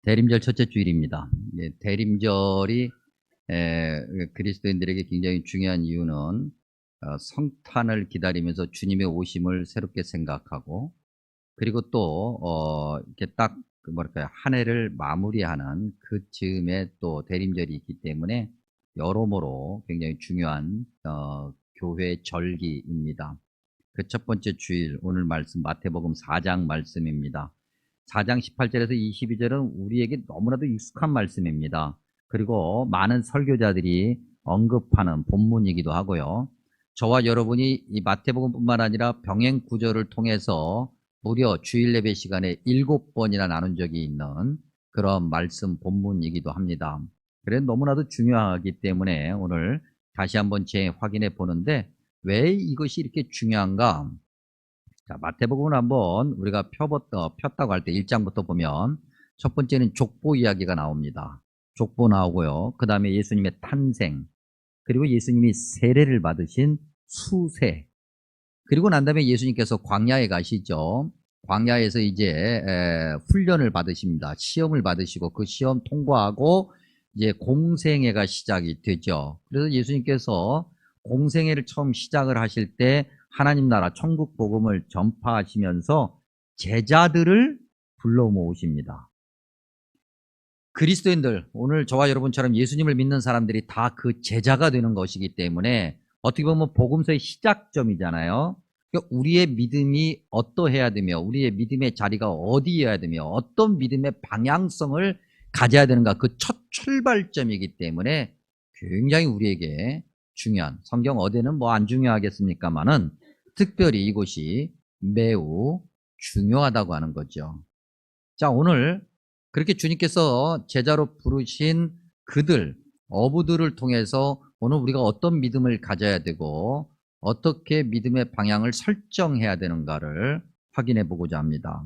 대림절 첫째 주일입니다. 대림절이 그리스도인들에게 굉장히 중요한 이유는 성탄을 기다리면서 주님의 오심을 새롭게 생각하고, 그리고 또 이렇게 딱 뭐랄까요, 한 해를 마무리하는 그 즈음에 또 대림절이 있기 때문에 여러모로 굉장히 중요한 교회 절기입니다. 그 첫 번째 주일, 오늘 말씀 마태복음 4장 말씀입니다. 4장 18절에서 22절은 우리에게 너무나도 익숙한 말씀입니다. 그리고 많은 설교자들이 언급하는 본문이기도 하고요. 저와 여러분이 이 마태복음뿐만 아니라 병행 구절을 통해서 무려 주일 예배 시간에 7번이나 나눈 적이 있는 그런 말씀 본문이기도 합니다. 그래서 너무나도 중요하기 때문에 오늘 다시 한번 재확인해 보는데, 왜 이것이 이렇게 중요한가? 자, 마태복음을 한번 우리가 폈다고 할 때 1장부터 보면 첫 번째는 족보 이야기가 나옵니다. 족보 나오고요. 그 다음에 예수님의 탄생, 그리고 예수님이 세례를 받으신 수세, 그리고 난 다음에 예수님께서 광야에 가시죠. 광야에서 이제 훈련을 받으십니다. 시험을 받으시고 그 시험 통과하고 이제 공생애가 시작이 되죠. 그래서 예수님께서 공생애를 처음 시작을 하실 때 하나님 나라 천국 복음을 전파하시면서 제자들을 불러 모으십니다. 그리스도인들, 오늘 저와 여러분처럼 예수님을 믿는 사람들이 다 그 제자가 되는 것이기 때문에 어떻게 보면 복음서의 시작점이잖아요. 그러니까 우리의 믿음이 어떠해야 되며, 우리의 믿음의 자리가 어디여야 되며, 어떤 믿음의 방향성을 가져야 되는가, 그 첫 출발점이기 때문에 굉장히 우리에게 중요한, 성경 어디는 뭐 안 중요하겠습니까만은 특별히 이곳이 매우 중요하다고 하는 거죠. 자, 오늘 그렇게 주님께서 제자로 부르신 그들, 어부들을 통해서 오늘 우리가 어떤 믿음을 가져야 되고 어떻게 믿음의 방향을 설정해야 되는가를 확인해 보고자 합니다.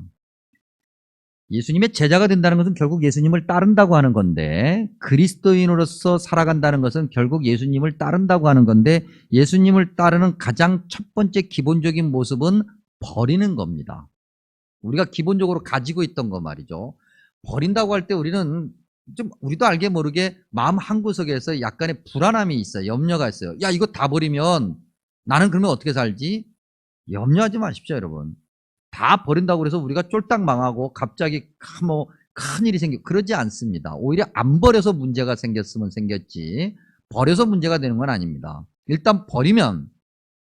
예수님의 제자가 된다는 것은 결국 예수님을 따른다고 하는 건데, 그리스도인으로서 살아간다는 것은 결국 예수님을 따른다고 하는 건데, 예수님을 따르는 가장 첫 번째 기본적인 모습은 버리는 겁니다. 우리가 기본적으로 가지고 있던 거 말이죠. 버린다고 할 때 우리는 좀, 우리도 알게 모르게 마음 한구석에서 약간의 불안함이 있어요. 염려가 있어요. 야, 이거 다 버리면 나는 그러면 어떻게 살지? 염려하지 마십시오, 여러분. 다 버린다고 해서 우리가 쫄딱 망하고 갑자기 뭐 큰일이 그러지 않습니다. 오히려 안 버려서 문제가 생겼으면 생겼지, 버려서 문제가 되는 건 아닙니다. 일단 버리면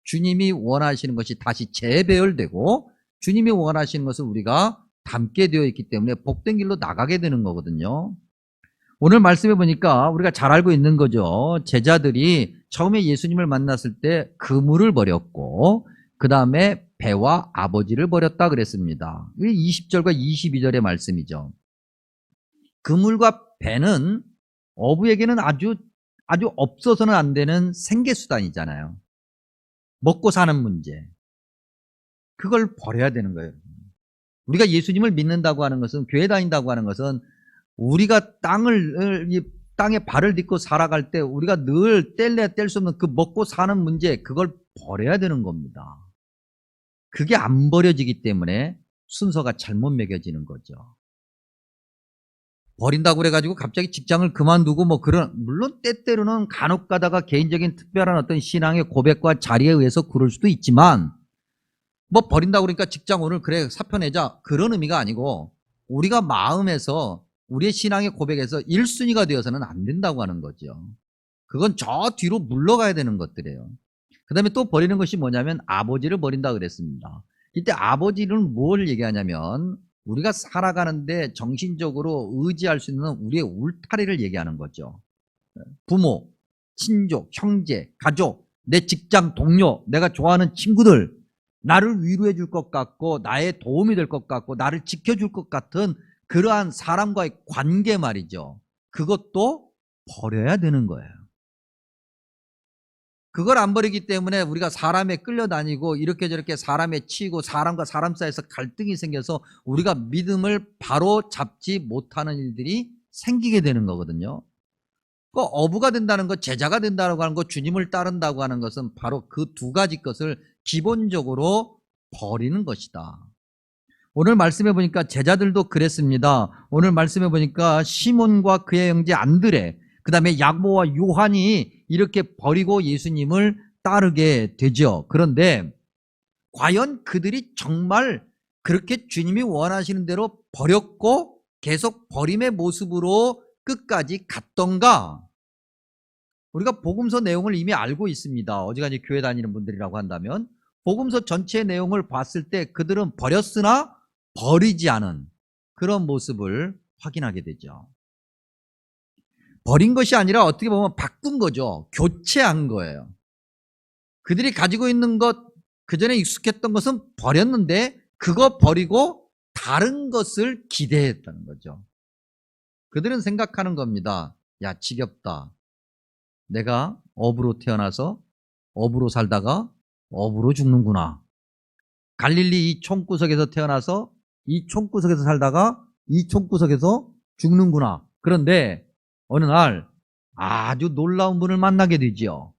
주님이 원하시는 것이 다시 재배열되고, 주님이 원하시는 것을 우리가 담게 되어 있기 때문에 복된 길로 나가게 되는 거거든요. 오늘 말씀해 보니까 우리가 잘 알고 있는 거죠. 제자들이 처음에 예수님을 만났을 때 그물을 버렸고, 그 다음에 배와 아버지를 버렸다 그랬습니다. 20절과 22절의 말씀이죠. 그물과 배는 어부에게는 아주 없어서는 안 되는 생계수단이잖아요. 먹고 사는 문제. 그걸 버려야 되는 거예요. 우리가 예수님을 믿는다고 하는 것은, 교회 다닌다고 하는 것은, 우리가 땅에 발을 딛고 살아갈 때 우리가 늘 뗄래야 뗄 수 없는 그 먹고 사는 문제, 그걸 버려야 되는 겁니다. 그게 안 버려지기 때문에 순서가 잘못 매겨지는 거죠. 버린다고 그래가지고 갑자기 직장을 그만두고 뭐 그런, 물론 때때로는 간혹 가다가 개인적인 특별한 어떤 신앙의 고백과 자리에 의해서 그럴 수도 있지만, 뭐 버린다고 그러니까 직장 오늘 그래 사표 내자, 그런 의미가 아니고, 우리가 마음에서 우리의 신앙의 고백에서 1순위가 되어서는 안 된다고 하는 거죠. 그건 저 뒤로 물러가야 되는 것들이에요. 그 다음에 또 버리는 것이 뭐냐면 아버지를 버린다 그랬습니다. 이때 아버지는 뭘 얘기하냐면, 우리가 살아가는데 정신적으로 의지할 수 있는 우리의 울타리를 얘기하는 거죠. 부모, 친족, 형제, 가족, 내 직장 동료, 내가 좋아하는 친구들, 나를 위로해 줄 것 같고 나의 도움이 될 것 같고 나를 지켜줄 것 같은 그러한 사람과의 관계 말이죠. 그것도 버려야 되는 거예요. 그걸 안 버리기 때문에 우리가 사람에 끌려다니고 이렇게 저렇게 사람에 치이고 사람과 사람 사이에서 갈등이 생겨서 우리가 믿음을 바로 잡지 못하는 일들이 생기게 되는 거거든요. 그 어부가 된다는 것, 제자가 된다고 하는 것, 주님을 따른다고 하는 것은 바로 그 두 가지 것을 기본적으로 버리는 것이다. 오늘 말씀해 보니까 제자들도 그랬습니다. 오늘 말씀해 보니까 시몬과 그의 형제 안드레, 그 다음에 야고보와 요한이 이렇게 버리고 예수님을 따르게 되죠. 그런데 과연 그들이 정말 그렇게 주님이 원하시는 대로 버렸고 계속 버림의 모습으로 끝까지 갔던가? 우리가 복음서 내용을 이미 알고 있습니다. 어지간히 교회 다니는 분들이라고 한다면 복음서 전체 내용을 봤을 때 그들은 버렸으나 버리지 않은 그런 모습을 확인하게 되죠. 버린 것이 아니라 어떻게 보면 바꾼 거죠. 교체한 거예요. 그들이 가지고 있는 것, 그전에 익숙했던 것은 버렸는데 그거 버리고 다른 것을 기대했다는 거죠. 그들은 생각하는 겁니다. 야, 지겹다. 내가 어부로 태어나서 어부로 살다가 어부로 죽는구나. 갈릴리 이 총구석에서 태어나서 이 총구석에서 살다가 이 총구석에서 죽는구나. 그런데 어느 날 아주 놀라운 분을 만나게 되지요.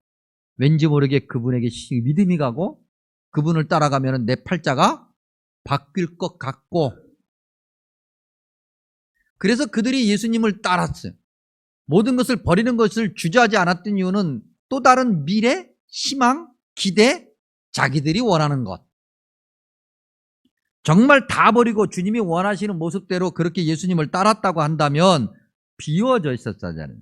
왠지 모르게 그분에게 믿음이 가고 그분을 따라가면 내 팔자가 바뀔 것 같고, 그래서 그들이 예수님을 따랐어요. 모든 것을 버리는 것을 주저하지 않았던 이유는 또 다른 미래, 희망, 기대, 자기들이 원하는 것. 정말 다 버리고 주님이 원하시는 모습대로 그렇게 예수님을 따랐다고 한다면 비워져 있었어야 되는,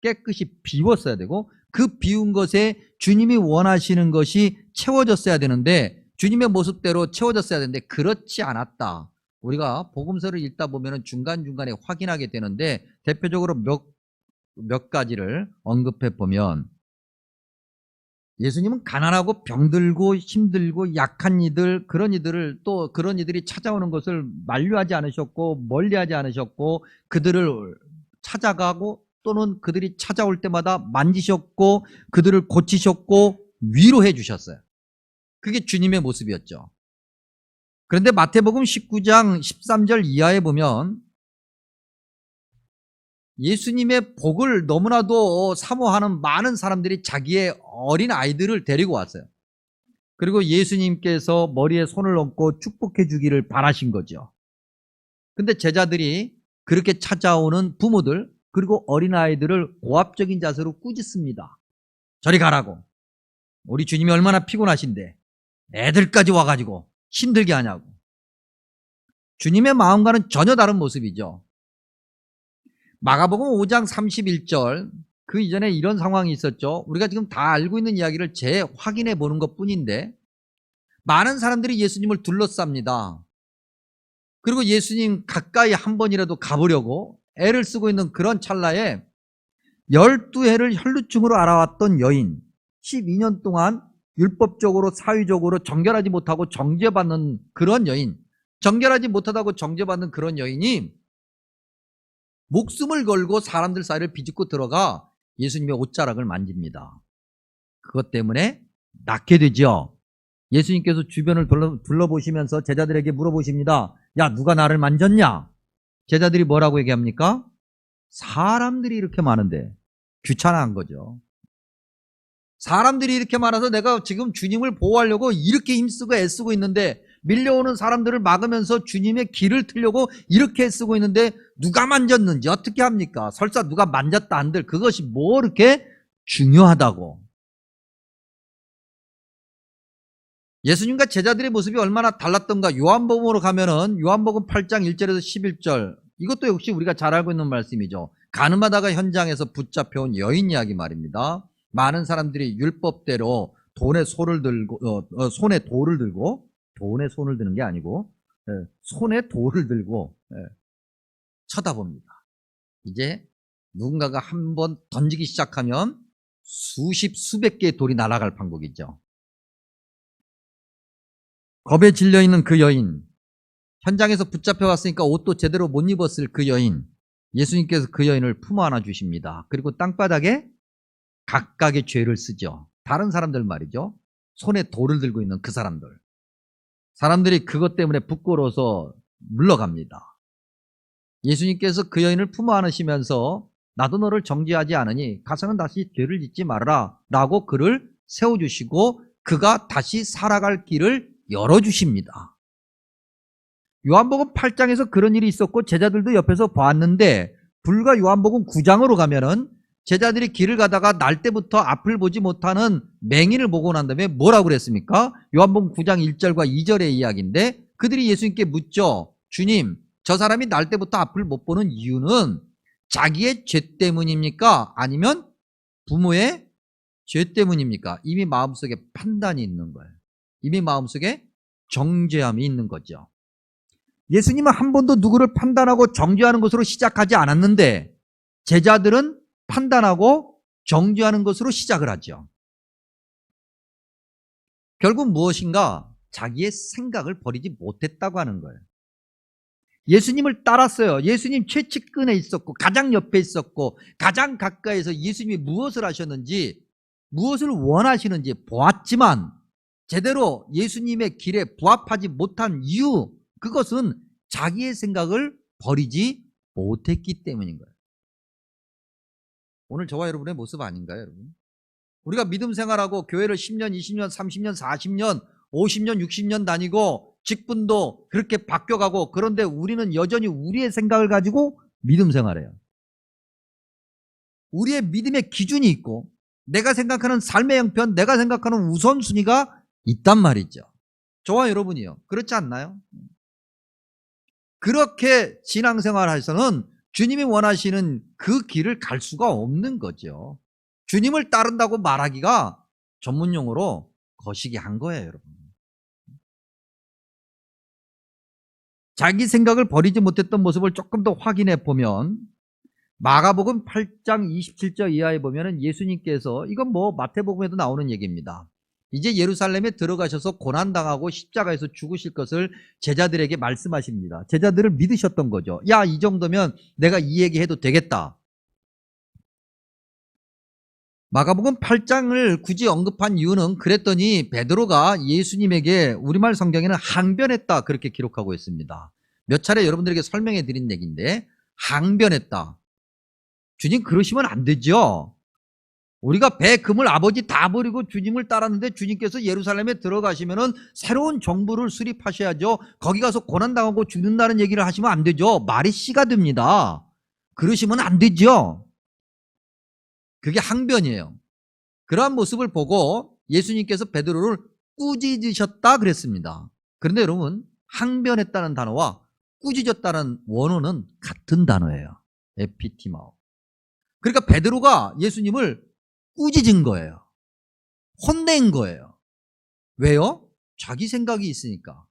깨끗이 비웠어야 되고 그 비운 것에 주님이 원하시는 것이 채워졌어야 되는데, 주님의 모습대로 채워졌어야 되는데 그렇지 않았다. 우리가 복음서를 읽다 보면 중간중간에 확인하게 되는데 대표적으로 몇 가지를 언급해 보면, 예수님은 가난하고 병들고 힘들고 약한 이들, 그런 이들을, 또 그런 이들이 찾아오는 것을 만류하지 않으셨고 멀리하지 않으셨고 그들을 찾아가고 또는 그들이 찾아올 때마다 만지셨고 그들을 고치셨고 위로해 주셨어요. 그게 주님의 모습이었죠. 그런데 마태복음 19장 13절 이하에 보면 예수님의 복을 너무나도 사모하는 많은 사람들이 자기의 어린 아이들을 데리고 왔어요. 그리고 예수님께서 머리에 손을 얹고 축복해 주기를 바라신 거죠. 근데 제자들이 그렇게 찾아오는 부모들 그리고 어린아이들을 고압적인 자세로 꾸짖습니다. 저리 가라고. 우리 주님이 얼마나 피곤하신데 애들까지 와가지고 힘들게 하냐고. 주님의 마음과는 전혀 다른 모습이죠. 마가복음 5장 31절, 그 이전에 이런 상황이 있었죠. 우리가 지금 다 알고 있는 이야기를 재확인해 보는 것뿐인데, 많은 사람들이 예수님을 둘러쌉니다. 그리고 예수님 가까이 한 번이라도 가보려고 애를 쓰고 있는 그런 찰나에 12해를 혈루증으로 알아왔던 여인, 12년 동안 율법적으로 사회적으로 정결하지 못하고 정죄받는 그런 여인, 정결하지 못하다고 정죄받는 그런 여인이 목숨을 걸고 사람들 사이를 비집고 들어가 예수님의 옷자락을 만집니다. 그것 때문에 낫게 되죠. 예수님께서 주변을 둘러보시면서 제자들에게 물어보십니다. 야, 누가 나를 만졌냐? 제자들이 뭐라고 얘기합니까? 사람들이 이렇게 많은데. 귀찮아한 거죠. 사람들이 이렇게 많아서 내가 지금 주님을 보호하려고 이렇게 힘쓰고 애쓰고 있는데, 밀려오는 사람들을 막으면서 주님의 길을 틀려고 이렇게 애쓰고 있는데 누가 만졌는지 어떻게 합니까? 설사 누가 만졌다 한들 그것이 뭐 이렇게 중요하다고. 예수님과 제자들의 모습이 얼마나 달랐던가. 요한복음으로 가면은 요한복음 8장 1절에서 11절, 이것도 역시 우리가 잘 알고 있는 말씀이죠. 가늠하다가 현장에서 붙잡혀온 여인 이야기 말입니다. 많은 사람들이 율법대로 손에 돌을 들고, 돈에 손을 드는 게 아니고 손에 돌을 들고 쳐다봅니다. 이제 누군가가 한번 던지기 시작하면 수백 개의 돌이 날아갈 판국이죠. 겁에 질려있는 그 여인, 현장에서 붙잡혀왔으니까 옷도 제대로 못 입었을 그 여인, 예수님께서 그 여인을 품어 안아 주십니다. 그리고 땅바닥에 각각의 죄를 쓰죠. 다른 사람들 말이죠. 손에 돌을 들고 있는 그 사람들이 그것 때문에 부끄러워서 물러갑니다. 예수님께서 그 여인을 품어 안으시면서 나도 너를 정죄하지 않으니 가서는 다시 죄를 짓지 말아라 라고 그를 세워주시고 그가 다시 살아갈 길을 열어주십니다. 요한복음 8장에서 그런 일이 있었고 제자들도 옆에서 봤는데 불과 요한복음 9장으로 가면은 제자들이 길을 가다가 날 때부터 앞을 보지 못하는 맹인을 보고 난 다음에 뭐라고 그랬습니까? 요한복음 9장 1절과 2절의 이야기인데 그들이 예수님께 묻죠. 주님, 저 사람이 날 때부터 앞을 못 보는 이유는 자기의 죄 때문입니까? 아니면 부모의 죄 때문입니까? 이미 마음속에 판단이 있는 거예요. 이미 마음속에 정죄함이 있는 거죠. 예수님은 한 번도 누구를 판단하고 정죄하는 것으로 시작하지 않았는데 제자들은 판단하고 정죄하는 것으로 시작을 하죠. 결국 무엇인가 자기의 생각을 버리지 못했다고 하는 거예요. 예수님을 따랐어요. 예수님 최측근에 있었고 가장 옆에 있었고 가장 가까이서 예수님이 무엇을 하셨는지 무엇을 원하시는지 보았지만 제대로 예수님의 길에 부합하지 못한 이유, 그것은 자기의 생각을 버리지 못했기 때문인 거예요. 오늘 저와 여러분의 모습 아닌가요, 여러분? 우리가 믿음 생활하고 교회를 10년, 20년, 30년, 40년, 50년, 60년 다니고 직분도 그렇게 바뀌어가고 그런데 우리는 여전히 우리의 생각을 가지고 믿음 생활해요. 우리의 믿음의 기준이 있고 내가 생각하는 삶의 형편, 내가 생각하는 우선순위가 있단 말이죠. 저와 여러분이요. 그렇지 않나요? 그렇게 신앙생활에서는 주님이 원하시는 그 길을 갈 수가 없는 거죠. 주님을 따른다고 말하기가 전문용어로 거시기 한 거예요, 여러분. 자기 생각을 버리지 못했던 모습을 조금 더 확인해 보면 마가복음 8장 27절 이하에 보면은 예수님께서, 이건 뭐 마태복음에도 나오는 얘기입니다. 이제 예루살렘에 들어가셔서 고난당하고 십자가에서 죽으실 것을 제자들에게 말씀하십니다. 제자들을 믿으셨던 거죠. 야, 이 정도면 내가 이 얘기해도 되겠다. 마가복음 8장을 굳이 언급한 이유는 그랬더니 베드로가 예수님에게, 우리말 성경에는 항변했다 그렇게 기록하고 있습니다. 몇 차례 여러분들에게 설명해 드린 얘기인데 항변했다. 주님 그러시면 안 되죠. 우리가 배 금을 아버지 다 버리고 주님을 따랐는데 주님께서 예루살렘에 들어가시면은 새로운 정부를 수립하셔야죠. 거기 가서 고난당하고 죽는다는 얘기를 하시면 안 되죠. 말이 씨가 됩니다. 그러시면 안 되죠. 그게 항변이에요. 그러한 모습을 보고 예수님께서 베드로를 꾸짖으셨다 그랬습니다. 그런데 여러분, 항변했다는 단어와 꾸짖었다는 원어는 같은 단어예요. 에피티마오. 그러니까 베드로가 예수님을 꾸짖은 거예요. 혼낸 거예요. 왜요? 자기 생각이 있으니까.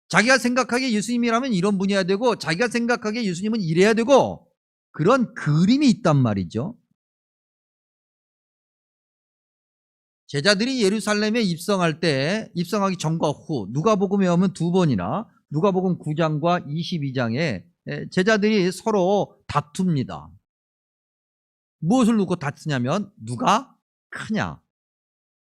자기가 생각하기에 예수님이라면 이런 분이어야 되고 자기가 생각하기에 예수님은 이래야 되고 그런 그림이 있단 말이죠. 제자들이 예루살렘에 입성할 때, 입성하기 전과 후 누가복음에 오면 두 번이나 누가복음 9장과 22장에 제자들이 서로 다툽니다. 무엇을 놓고 다투냐면 누가 크냐,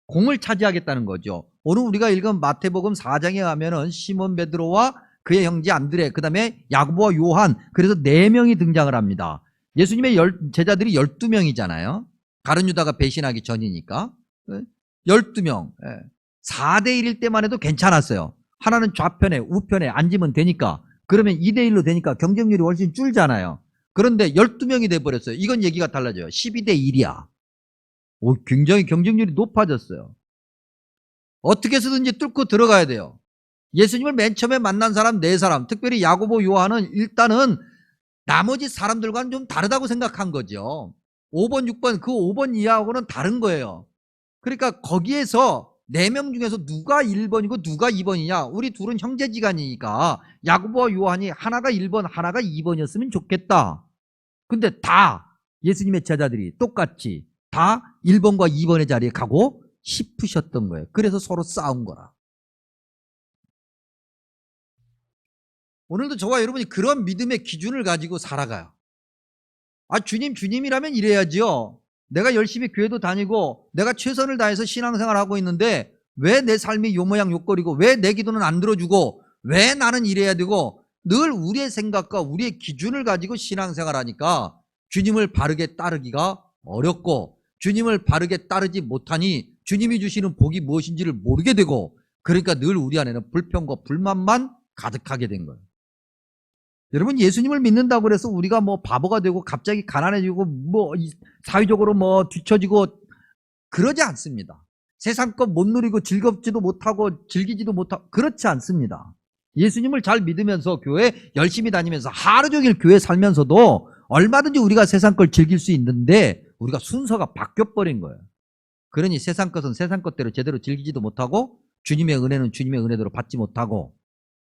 공을 차지하겠다는 거죠. 오늘 우리가 읽은 마태복음 4장에 가면은 시몬 베드로와 그의 형제 안드레, 그 다음에 야고보와 요한, 그래서 4명이 등장을 합니다. 예수님의 제자들이 12명이잖아요. 가룟 유다가 배신하기 전이니까 12명. 4대1일 때만 해도 괜찮았어요. 하나는 좌편에 우편에 앉으면 되니까. 그러면 2대1로 되니까 경쟁률이 훨씬 줄잖아요. 그런데 12명이 돼버렸어요. 이건 얘기가 달라져요. 12대1이야. 굉장히 경쟁률이 높아졌어요. 어떻게 해서든지 뚫고 들어가야 돼요. 예수님을 맨 처음에 만난 사람 4사람, 특별히 야고보 요한은 일단은 나머지 사람들과는 좀 다르다고 생각한 거죠. 5번 6번 그 5번 이하하고는 다른 거예요. 그러니까 거기에서 4명 중에서 누가 1번이고 누가 2번이냐, 우리 둘은 형제지간이니까 야고보와 요한이 하나가 1번 하나가 2번이었으면 좋겠다. 근데 다 예수님의 제자들이 똑같이 다 1번과 2번의 자리에 가고 싶으셨던 거예요. 그래서 서로 싸운 거라. 오늘도 저와 여러분이 그런 믿음의 기준을 가지고 살아가요. 아, 주님이라면 이래야지요. 내가 열심히 교회도 다니고 내가 최선을 다해서 신앙생활하고 있는데 왜 내 삶이 요 모양 요꼴이고 왜 내 기도는 안 들어주고 왜 나는 이래야 되고, 늘 우리의 생각과 우리의 기준을 가지고 신앙생활하니까 주님을 바르게 따르기가 어렵고 주님을 바르게 따르지 못하니 주님이 주시는 복이 무엇인지를 모르게 되고, 그러니까 늘 우리 안에는 불평과 불만만 가득하게 된 거예요. 여러분, 예수님을 믿는다고 해서 우리가 뭐 바보가 되고 갑자기 가난해지고 뭐 사회적으로 뭐 뒤처지고 그러지 않습니다. 세상 것 못 누리고 즐겁지도 못하고 즐기지도 못하고 그렇지 않습니다. 예수님을 잘 믿으면서 교회 열심히 다니면서 하루 종일 교회 살면서도 얼마든지 우리가 세상 걸 즐길 수 있는데 우리가 순서가 바뀌어버린 거예요. 그러니 세상 것은 세상 것대로 제대로 즐기지도 못하고 주님의 은혜는 주님의 은혜대로 받지 못하고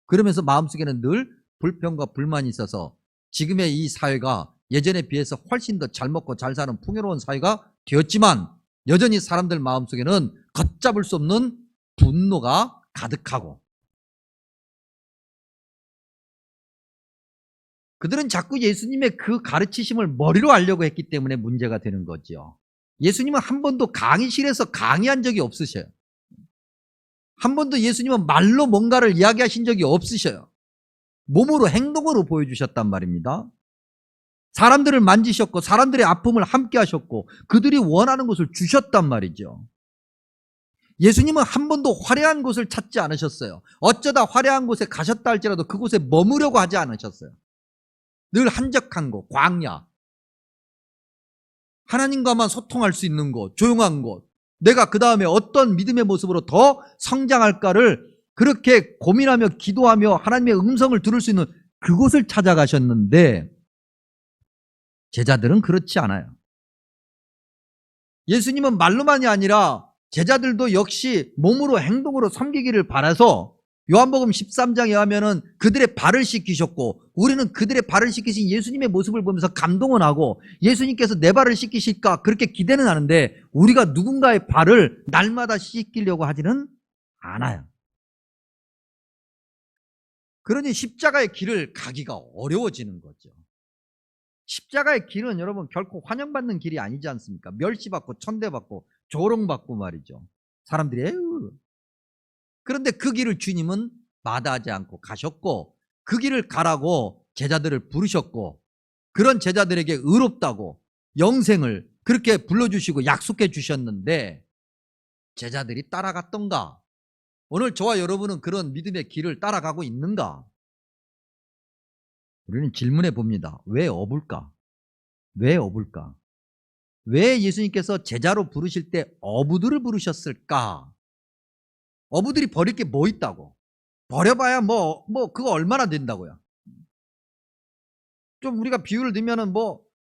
그러면서 마음속에는 늘 불평과 불만이 있어서 지금의 이 사회가 예전에 비해서 훨씬 더 잘 먹고 잘 사는 풍요로운 사회가 되었지만 여전히 사람들 마음속에는 걷잡을 수 없는 분노가 가득하고 그들은 자꾸 예수님의 그 가르치심을 머리로 알려고 했기 때문에 문제가 되는 거죠. 예수님은 한 번도 강의실에서 강의한 적이 없으셔요. 한 번도 예수님은 말로 뭔가를 이야기하신 적이 없으셔요. 몸으로 행동으로 보여주셨단 말입니다. 사람들을 만지셨고 사람들의 아픔을 함께 하셨고 그들이 원하는 것을 주셨단 말이죠. 예수님은 한 번도 화려한 곳을 찾지 않으셨어요. 어쩌다 화려한 곳에 가셨다 할지라도 그곳에 머무려고 하지 않으셨어요. 늘 한적한 곳, 광야, 하나님과만 소통할 수 있는 곳, 조용한 곳, 내가 그 다음에 어떤 믿음의 모습으로 더 성장할까를 그렇게 고민하며 기도하며 하나님의 음성을 들을 수 있는 그곳을 찾아가셨는데 제자들은 그렇지 않아요. 예수님은 말로만이 아니라 제자들도 역시 몸으로 행동으로 섬기기를 바라서 요한복음 13장에 하면은 그들의 발을 씻기셨고 우리는 그들의 발을 씻기신 예수님의 모습을 보면서 감동은 하고 예수님께서 내 발을 씻기실까 그렇게 기대는 하는데 우리가 누군가의 발을 날마다 씻기려고 하지는 않아요. 그러니 십자가의 길을 가기가 어려워지는 거죠. 십자가의 길은 여러분 결코 환영받는 길이 아니지 않습니까? 멸시받고 천대받고 조롱받고 말이죠. 사람들이 에휴. 그런데 그 길을 주님은 마다하지 않고 가셨고 그 길을 가라고 제자들을 부르셨고 그런 제자들에게 의롭다고 영생을 그렇게 불러주시고 약속해 주셨는데 제자들이 따라갔던가? 오늘 저와 여러분은 그런 믿음의 길을 따라가고 있는가? 우리는 질문해 봅니다. 왜 어불까? 왜 어불까? 왜 예수님께서 제자로 부르실 때 어부들을 부르셨을까? 어부들이 버릴 게 뭐 있다고? 버려봐야 그거 얼마나 된다고요? 좀 우리가 비유를 들면은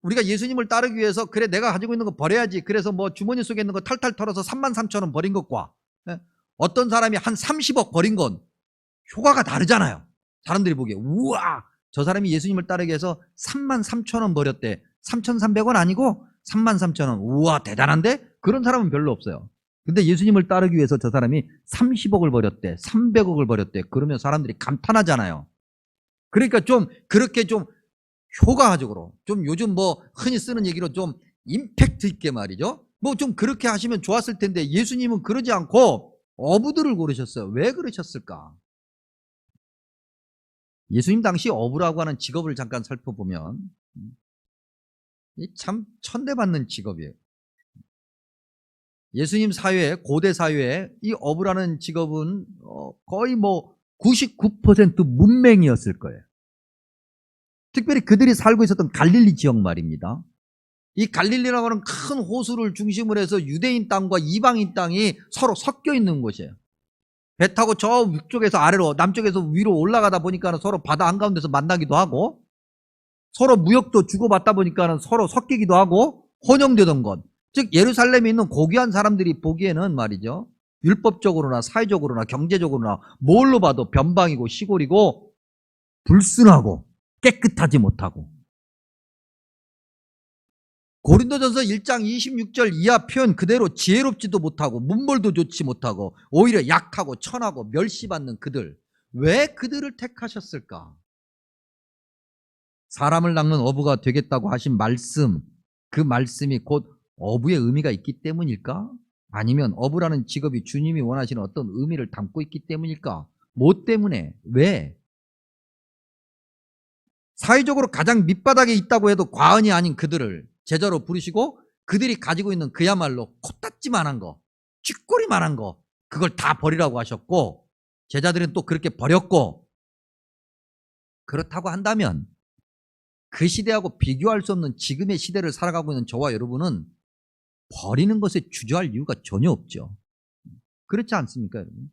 우리가 예수님을 따르기 위해서 그래 내가 가지고 있는 거 버려야지. 그래서 주머니 속에 있는 거 탈탈 털어서 33,000원 버린 것과 어떤 사람이 한 30억 버린 건 효과가 다르잖아요. 사람들이 보기에 우와 저 사람이 예수님을 따르기 위해서 33,000원 버렸대. 3,300원 아니고 33,000원. 우와 대단한데? 그런 사람은 별로 없어요. 근데 예수님을 따르기 위해서 저 사람이 30억을 버렸대. 300억을 버렸대. 그러면 사람들이 감탄하잖아요. 그러니까 좀 그렇게 좀 효과적으로 좀 요즘 흔히 쓰는 얘기로 좀 임팩트 있게 말이죠. 좀 그렇게 하시면 좋았을 텐데 예수님은 그러지 않고 어부들을 고르셨어요. 왜 그러셨을까? 예수님 당시 어부라고 하는 직업을 잠깐 살펴보면 참 천대받는 직업이에요. 예수님 사회에 고대 사회에 이 어부라는 직업은 거의 99% 문맹이었을 거예요. 특별히 그들이 살고 있었던 갈릴리 지역 말입니다. 이 갈릴리라고 하는 큰 호수를 중심으로 해서 유대인 땅과 이방인 땅이 서로 섞여 있는 곳이에요. 배 타고 저 위쪽에서 아래로 남쪽에서 위로 올라가다 보니까 서로 바다 한가운데서 만나기도 하고 서로 무역도 주고받다 보니까 서로 섞이기도 하고 혼용되던 것. 즉 예루살렘에 있는 고귀한 사람들이 보기에는 말이죠. 율법적으로나 사회적으로나 경제적으로나 뭘로 봐도 변방이고 시골이고 불순하고 깨끗하지 못하고 고린도전서 1장 26절 이하 표현 그대로 지혜롭지도 못하고 문벌도 좋지 못하고 오히려 약하고 천하고 멸시받는 그들. 왜 그들을 택하셨을까? 사람을 낚는 어부가 되겠다고 하신 말씀, 그 말씀이 곧 어부의 의미가 있기 때문일까? 아니면 어부라는 직업이 주님이 원하시는 어떤 의미를 담고 있기 때문일까? 뭐 때문에? 왜? 사회적으로 가장 밑바닥에 있다고 해도 과언이 아닌 그들을 제자로 부르시고 그들이 가지고 있는 그야말로 코딱지만한 거, 쥐꼬리만한 거 그걸 다 버리라고 하셨고 제자들은 또 그렇게 버렸고 그렇다고 한다면 그 시대하고 비교할 수 없는 지금의 시대를 살아가고 있는 저와 여러분은 버리는 것에 주저할 이유가 전혀 없죠. 그렇지 않습니까, 여러분?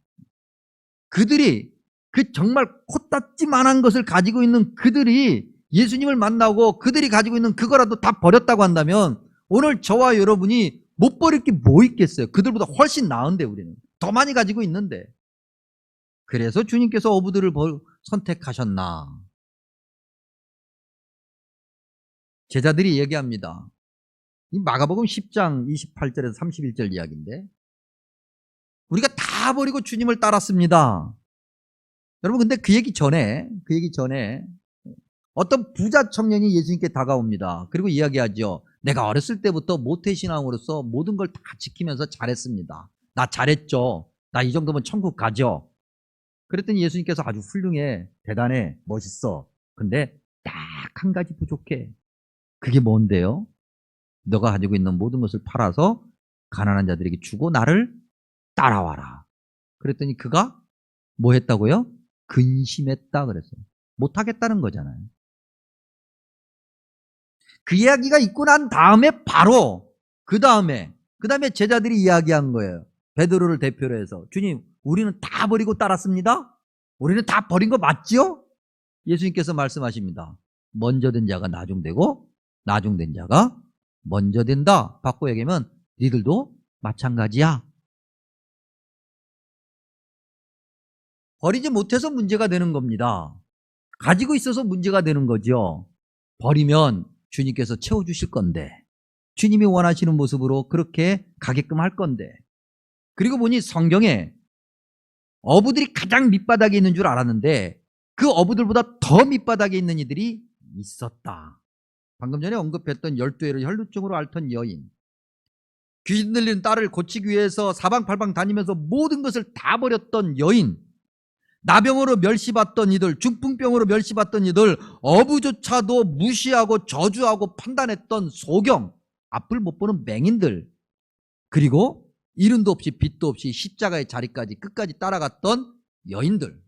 그들이 그 정말 코딱지만한 것을 가지고 있는 그들이 예수님을 만나고 그들이 가지고 있는 그거라도 다 버렸다고 한다면 오늘 저와 여러분이 못 버릴 게 뭐 있겠어요? 그들보다 훨씬 나은데 우리는. 더 많이 가지고 있는데. 그래서 주님께서 어부들을 선택하셨나? 제자들이 얘기합니다. 이 마가복음 10장 28절에서 31절 이야기인데 우리가 다 버리고 주님을 따랐습니다. 여러분 근데 그 얘기 전에 어떤 부자 청년이 예수님께 다가옵니다. 그리고 이야기하죠. 내가 어렸을 때부터 모태신앙으로서 모든 걸 다 지키면서 잘했습니다. 나 잘했죠. 나 이 정도면 천국 가죠. 그랬더니 예수님께서 아주 훌륭해, 대단해, 멋있어. 근데 딱 한 가지 부족해. 그게 뭔데요? 너가 가지고 있는 모든 것을 팔아서 가난한 자들에게 주고 나를 따라와라. 그랬더니 그가 뭐 했다고요? 근심했다 그랬어요. 못하겠다는 거잖아요. 그 이야기가 있고 난 다음에 바로 그 다음에 제자들이 이야기한 거예요. 베드로를 대표로 해서 주님 우리는 다 버리고 따랐습니다. 우리는 다 버린 거 맞지요? 예수님께서 말씀하십니다. 먼저 된 자가 나중되고 나중된 자가 먼저 된다. 바꿔 얘기하면 니들도 마찬가지야. 버리지 못해서 문제가 되는 겁니다. 가지고 있어서 문제가 되는 거죠. 버리면 주님께서 채워주실 건데 주님이 원하시는 모습으로 그렇게 가게끔 할 건데 그리고 보니 성경에 어부들이 가장 밑바닥에 있는 줄 알았는데 그 어부들보다 더 밑바닥에 있는 이들이 있었다. 방금 전에 언급했던 12회를 혈루증으로 앓던 여인, 귀신 들리는 딸을 고치기 위해서 사방팔방 다니면서 모든 것을 다 버렸던 여인, 나병으로 멸시받던 이들, 중풍병으로 멸시받던 이들, 어부조차도 무시하고 저주하고 판단했던 소경, 앞을 못 보는 맹인들, 그리고 이른도 없이 빚도 없이 십자가의 자리까지 끝까지 따라갔던 여인들.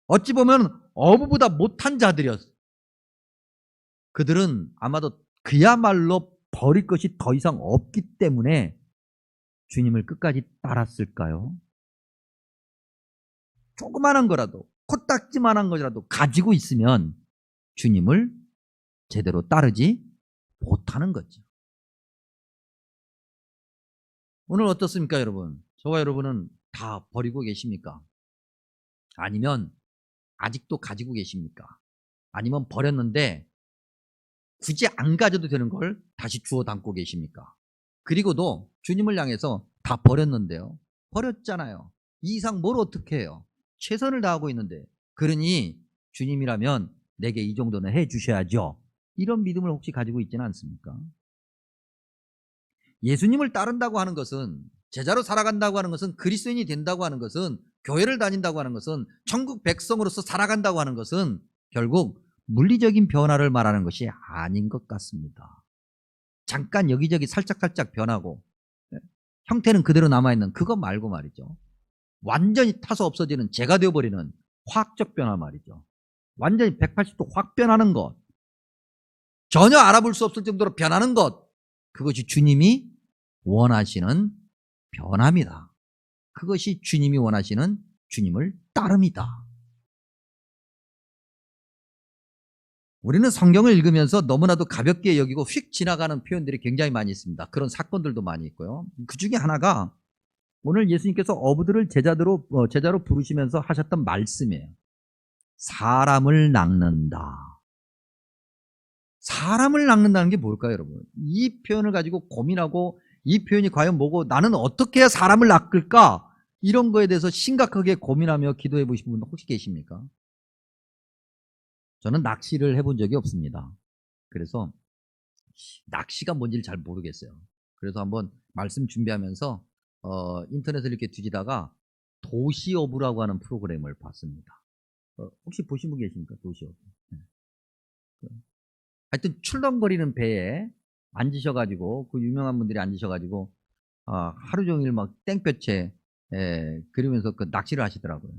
어찌 보면 어부보다 못한 자들이었어요. 그들은 아마도 그야말로 버릴 것이 더 이상 없기 때문에 주님을 끝까지 따랐을까요? 조그마한 거라도 코딱지만한 거라도 가지고 있으면 주님을 제대로 따르지 못하는 거죠. 오늘 어떻습니까 여러분? 저와 여러분은 다 버리고 계십니까? 아니면 아직도 가지고 계십니까? 아니면 버렸는데 굳이 안 가져도 되는 걸 다시 주워 담고 계십니까? 그리고도 주님을 향해서 다 버렸는데요. 버렸잖아요. 이 이상 뭘 어떻게 해요? 최선을 다하고 있는데. 그러니 주님이라면 내게 이 정도는 해 주셔야죠. 이런 믿음을 혹시 가지고 있지는 않습니까? 예수님을 따른다고 하는 것은, 제자로 살아간다고 하는 것은, 그리스도인이 된다고 하는 것은, 교회를 다닌다고 하는 것은, 천국 백성으로서 살아간다고 하는 것은 결국 물리적인 변화를 말하는 것이 아닌 것 같습니다. 잠깐 여기저기 살짝살짝 변하고 형태는 그대로 남아있는 그거 말고 말이죠. 완전히 타서 없어지는 재가 되어버리는 화학적 변화 말이죠. 완전히 180도 확 변하는 것, 전혀 알아볼 수 없을 정도로 변하는 것, 그것이 주님이 원하시는 변화입니다. 그것이 주님이 원하시는 주님을 따릅니다. 우리는 성경을 읽으면서 너무나도 가볍게 여기고 휙 지나가는 표현들이 굉장히 많이 있습니다. 그런 사건들도 많이 있고요. 그 중에 하나가 오늘 예수님께서 어부들을 제자로 부르시면서 하셨던 말씀이에요. 사람을 낚는다. 사람을 낚는다는 게 뭘까요, 여러분? 이 표현을 가지고 고민하고 이 표현이 과연 뭐고 나는 어떻게 해야 사람을 낚을까? 이런 거에 대해서 심각하게 고민하며 기도해 보신 분 혹시 계십니까? 저는 낚시를 해본 적이 없습니다. 그래서 낚시가 뭔지를 잘 모르겠어요. 그래서 한번 말씀 준비하면서 인터넷을 이렇게 뒤지다가 도시어부라고 하는 프로그램을 봤습니다. 혹시 보신 분 계십니까? 도시어부. 네. 하여튼 출렁거리는 배에 앉으셔가지고 그 유명한 분들이 앉으셔가지고 하루 종일 막 땡볕에 그러면서 그 낚시를 하시더라고요.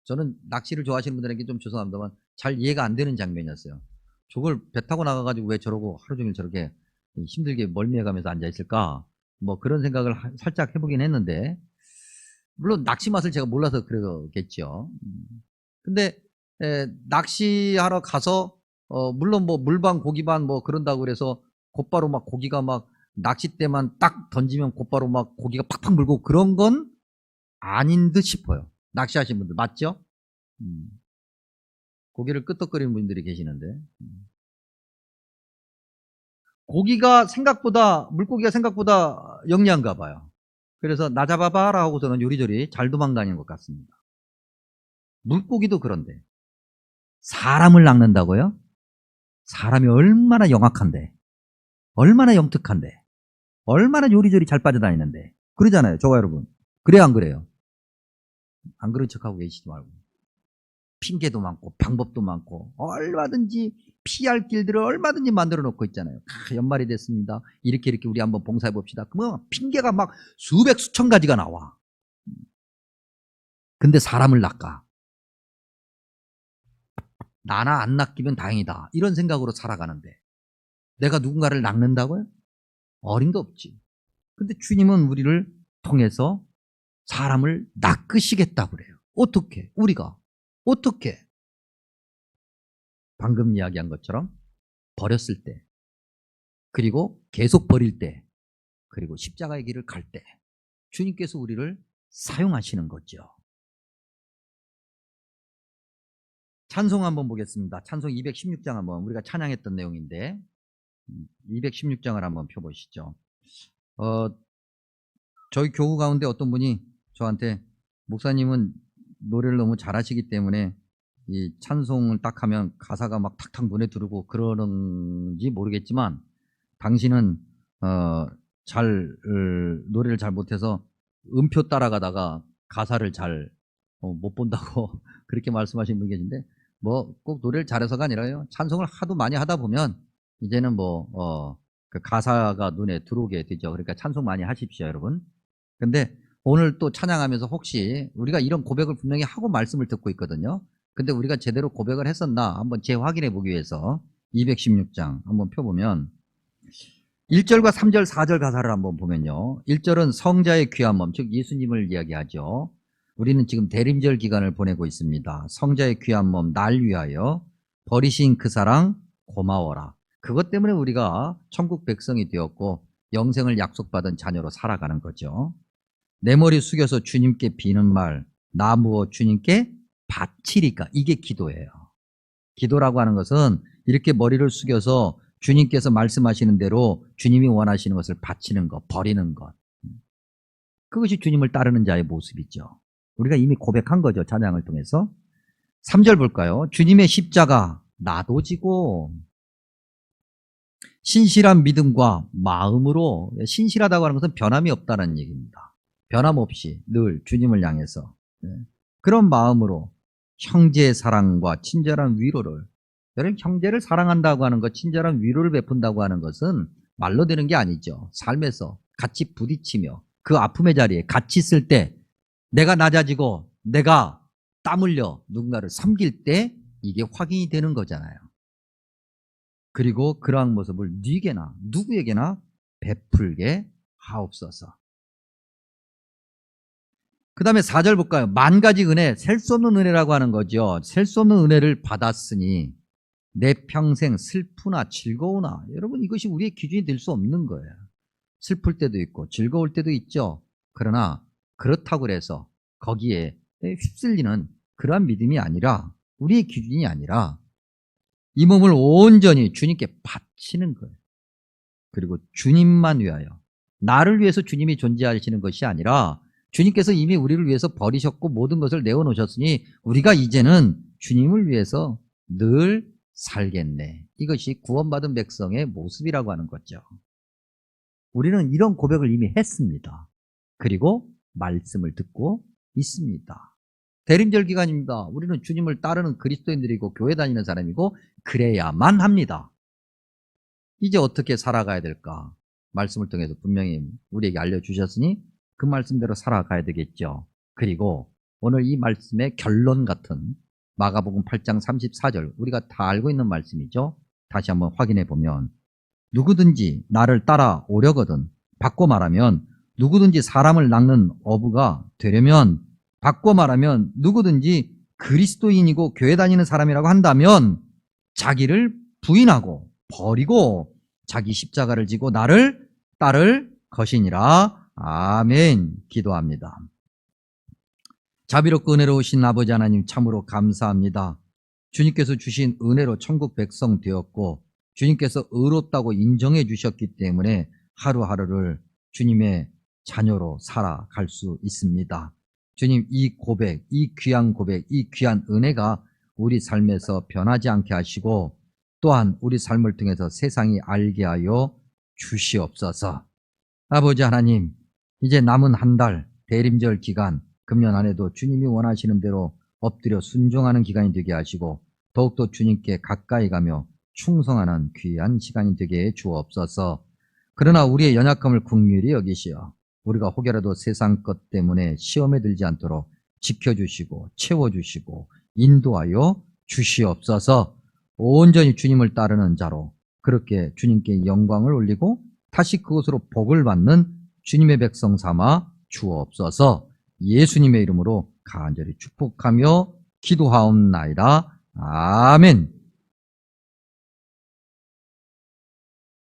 저는 낚시를 좋아하시는 분들에게 좀 죄송합니다만 잘 이해가 안 되는 장면이었어요. 저걸 배 타고 나가가지고 왜 저러고 하루 종일 저렇게 힘들게 멀미해가면서 앉아있을까? 뭐 그런 생각을 살짝 해보긴 했는데, 물론 낚시 맛을 제가 몰라서 그러겠죠. 근데 낚시하러 가서 물론 뭐 물반 고기반 뭐 그런다고 그래서 곧바로 막 고기가 막 낚싯대만 딱 던지면 곧바로 막 고기가 팍팍 물고 그런 건 아닌 듯 싶어요. 낚시하시는 분들 맞죠? 고기를 끄떡거리는 분들이 계시는데, 고기가 생각보다 물고기가 생각보다 영리한가 봐요. 그래서 나 잡아봐라 하고서는 요리조리 잘 도망다니는 것 같습니다. 물고기도 그런데 사람을 낚는다고요? 사람이 얼마나 영악한데, 얼마나 영특한데, 얼마나 요리조리 잘 빠져다니는데 그러잖아요. 저와 여러분. 그래요 안 그래요? 안 그런 척하고 계시지 말고. 핑계도 많고 방법도 많고 얼마든지 피할 길들을 얼마든지 만들어 놓고 있잖아요. 연말이 됐습니다. 이렇게 우리 한번 봉사해 봅시다. 그러면 핑계가 막 수백 수천 가지가 나와. 근데 사람을 낚아. 나나 안 낚이면 다행이다. 이런 생각으로 살아가는데 내가 누군가를 낚는다고요? 어림도 없지. 근데 주님은 우리를 통해서 사람을 낚으시겠다고 그래요. 어떻게? 우리가 어떻게? 방금 이야기한 것처럼 버렸을 때, 그리고 계속 버릴 때, 그리고 십자가의 길을 갈 때 주님께서 우리를 사용하시는 거죠. 찬송 한번 보겠습니다. 찬송 216장 한번 우리가 찬양했던 내용인데 216장을 한번 펴보시죠. 저희 교우 가운데 어떤 분이 저한테 목사님은 노래를 너무 잘하시기 때문에 이 찬송을 딱 하면 가사가 막 탁탁 눈에 들어오고 그러는지 모르겠지만 당신은 노래를 잘 못해서 음표 따라가다가 가사를 잘 못 본다고 그렇게 말씀하시는 분 계신데, 뭐 꼭 노래를 잘해서가 아니라요. 찬송을 하도 많이 하다 보면 이제는 그 가사가 눈에 들어오게 되죠. 그러니까 찬송 많이 하십시오, 여러분. 근데 오늘 또 찬양하면서 혹시 우리가 이런 고백을 분명히 하고 말씀을 듣고 있거든요. 근데 우리가 제대로 고백을 했었나 한번 재확인해 보기 위해서 216장 한번 펴보면 1절과 3절, 4절 가사를 한번 보면요. 1절은 성자의 귀한 몸, 즉 예수님을 이야기하죠. 우리는 지금 대림절 기간을 보내고 있습니다. 성자의 귀한 몸, 날 위하여 버리신 그 사랑 고마워라. 그것 때문에 우리가 천국 백성이 되었고 영생을 약속받은 자녀로 살아가는 거죠. 내 머리 숙여서 주님께 비는 말, 나 무엇 주님께 바치리까. 이게 기도예요. 기도라고 하는 것은 이렇게 머리를 숙여서 주님께서 말씀하시는 대로 주님이 원하시는 것을 바치는 것, 버리는 것. 그것이 주님을 따르는 자의 모습이죠. 우리가 이미 고백한 거죠. 찬양을 통해서. 3절 볼까요? 주님의 십자가 나도 지고 신실한 믿음과 마음으로, 신실하다고 하는 것은 변함이 없다는 얘기입니다. 변함없이 늘 주님을 향해서 그런 마음으로 형제의 사랑과 친절한 위로를, 여러분 형제를 사랑한다고 하는 것, 친절한 위로를 베푼다고 하는 것은 말로 되는 게 아니죠. 삶에서 같이 부딪히며 그 아픔의 자리에 같이 있을 때 내가 낮아지고 내가 땀 흘려 누군가를 섬길 때 이게 확인이 되는 거잖아요. 그리고 그러한 모습을 네게나 누구에게나 베풀게 하옵소서. 그 다음에 4절 볼까요? 만 가지 은혜, 셀 수 없는 은혜라고 하는 거죠. 셀 수 없는 은혜를 받았으니 내 평생 슬프나 즐거우나, 여러분 이것이 우리의 기준이 될 수 없는 거예요. 슬플 때도 있고 즐거울 때도 있죠. 그러나 그렇다고 해서 거기에 휩쓸리는 그러한 믿음이 아니라, 우리의 기준이 아니라 이 몸을 온전히 주님께 바치는 거예요. 그리고 주님만 위하여, 나를 위해서 주님이 존재하시는 것이 아니라 주님께서 이미 우리를 위해서 버리셨고 모든 것을 내어놓으셨으니 우리가 이제는 주님을 위해서 늘 살겠네. 이것이 구원받은 백성의 모습이라고 하는 거죠. 우리는 이런 고백을 이미 했습니다. 그리고 말씀을 듣고 있습니다. 대림절 기간입니다. 우리는 주님을 따르는 그리스도인들이고 교회 다니는 사람이고 그래야만 합니다. 이제 어떻게 살아가야 될까? 말씀을 통해서 분명히 우리에게 알려주셨으니 그 말씀대로 살아가야 되겠죠. 그리고 오늘 이 말씀의 결론 같은 마가복음 8장 34절, 우리가 다 알고 있는 말씀이죠. 다시 한번 확인해 보면, 누구든지 나를 따라오려거든, 바꿔 말하면 누구든지 사람을 낚는 어부가 되려면, 바꿔 말하면 누구든지 그리스도인이고 교회 다니는 사람이라고 한다면 자기를 부인하고 버리고 자기 십자가를 지고 나를 따를 것이니라. 아멘. 기도합니다. 자비롭고 은혜로우신 아버지 하나님, 참으로 감사합니다. 주님께서 주신 은혜로 천국 백성 되었고 주님께서 의롭다고 인정해 주셨기 때문에 하루하루를 주님의 자녀로 살아갈 수 있습니다. 주님, 이 고백, 이 귀한 고백, 이 귀한 은혜가 우리 삶에서 변하지 않게 하시고 또한 우리 삶을 통해서 세상이 알게 하여 주시옵소서. 아버지 하나님, 이제 남은 한 달 대림절 기간, 금년 안에도 주님이 원하시는 대로 엎드려 순종하는 기간이 되게 하시고 더욱더 주님께 가까이 가며 충성하는 귀한 시간이 되게 해 주옵소서. 그러나 우리의 연약함을 긍휼히 여기시어 우리가 혹여라도 세상 것 때문에 시험에 들지 않도록 지켜주시고 채워주시고 인도하여 주시옵소서. 온전히 주님을 따르는 자로 그렇게 주님께 영광을 올리고 다시 그것으로 복을 받는 주님의 백성 삼아 주옵소서. 예수님의 이름으로 간절히 축복하며 기도하옵나이다. 아멘.